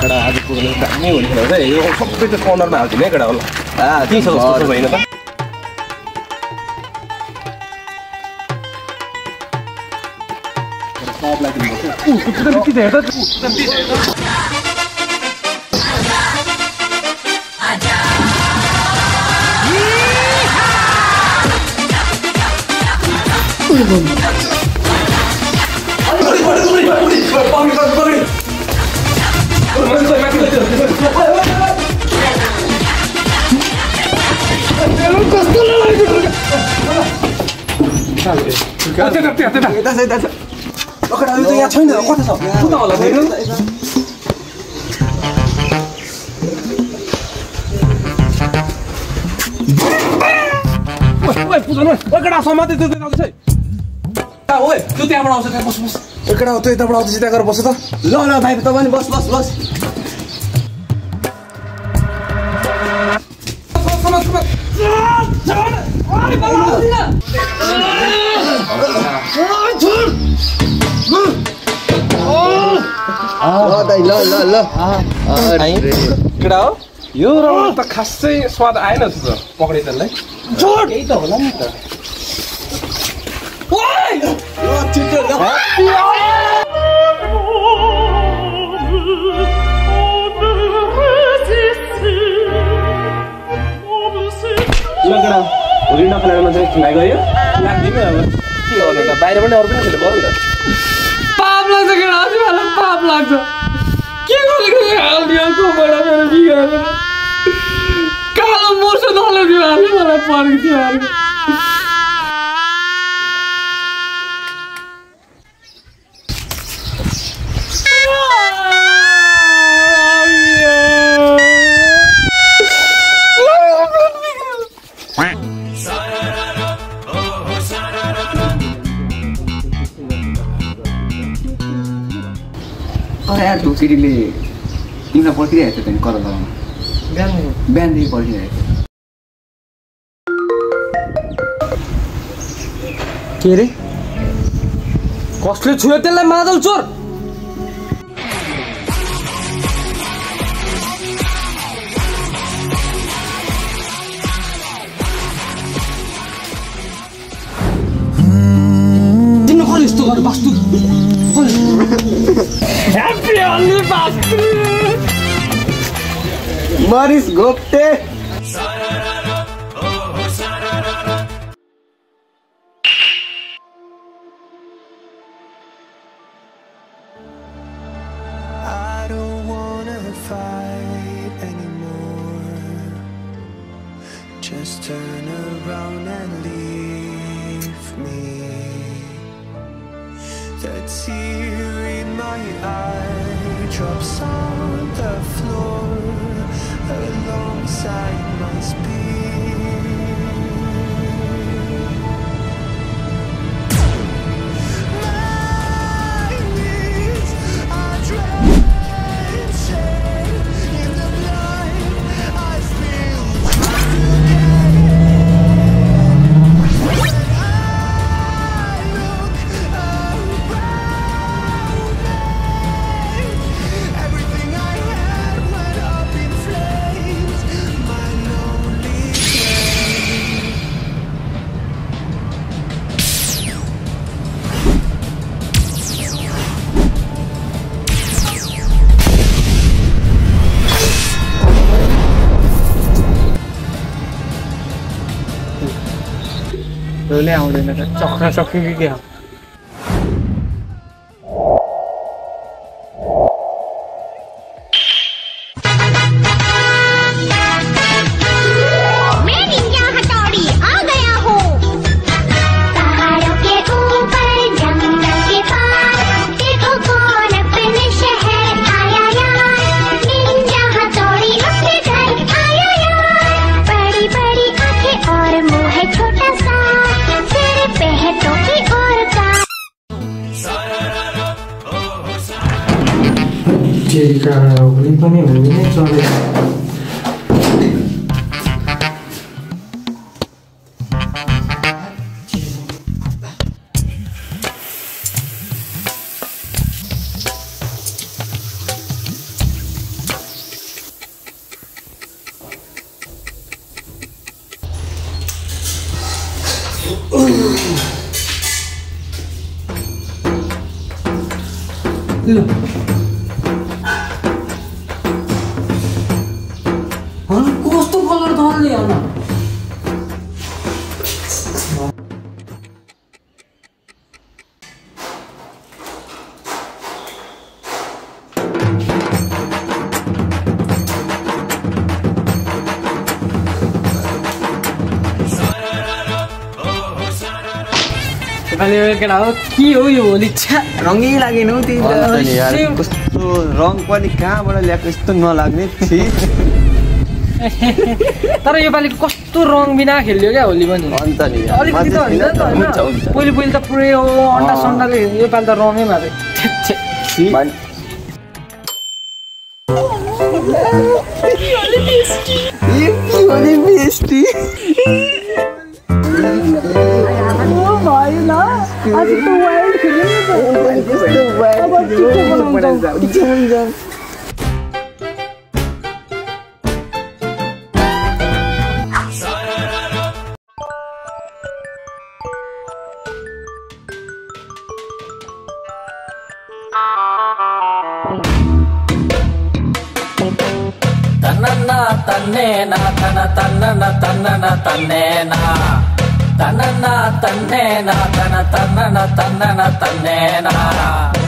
केटा आज पुग्नु दामी हुने खेल है यो सबै त कर्नरमा हाल्दिने केटा होला त्यही छ जस्तो होइन त यहाँ छैन कता छ कुता होला फेरि केटा समाते त्यो आउँछ ओए त्यो त्यहाँबाट आउँछ त्यहाँ बस बस केटा त्यो यताबाट आउँछ सिधा गरेर बस त ल ल भाइ तपाईँ बस बस बस केटा हो यो रौँ त खासै स्वाद आएन जस्तो पक्रिँदैलाई केही त होला नि त भोलि नखेलाएर मान्छे खुलाइ गयो लाग्दिनँ अब के गर्नु त बाहिर पनि अरू पनि खेल्नु गरौँ न पाप लाग्छ केटा मलाई पाप लाग्छ के गरेको हालिदियोबाट मेरो बिगारेर कालो मोर्छ नलग्यो हाल्यो मलाई परेको थियो अर्को यार ढुक्सिरीले तिमीलाई पर्खिरहेको थियो कलर लगाउनु बिहानदेखि पर्खिरहेको के रे कसले छुयो त्यसलाई मादल चोर तिमीले कसले यस्तो गरेर बस्नु Happy only bastard! Maris Gopte! I don't wanna fight anymore. Just turn around and leave me. That tear in my eye drops on the floor alongside my speed. My knees are drenching in the blood. I feel ले आउँदैन त चक्रा सक्यो कि के हो पनि पनि हुने चले ल कस्तो कलर दल्ने होइन केटा हो के हो यो होली छ्या रङ्गै लागेन हौ त्यही त कस्तो रङ पनि कहाँबाट ल्याएको यस्तो नलाग्ने थिए तर योपालि कस्तो रङ बिना खेल्यो क्या होली पनि अन्त नि अलिकति त होइन त होइन पहिले त पुरै हो अन्डा सन्डाले योपालि त रङै मारे Tanana tanena tana tanana tanana tanena tanana tanena tana tanana tanana tanena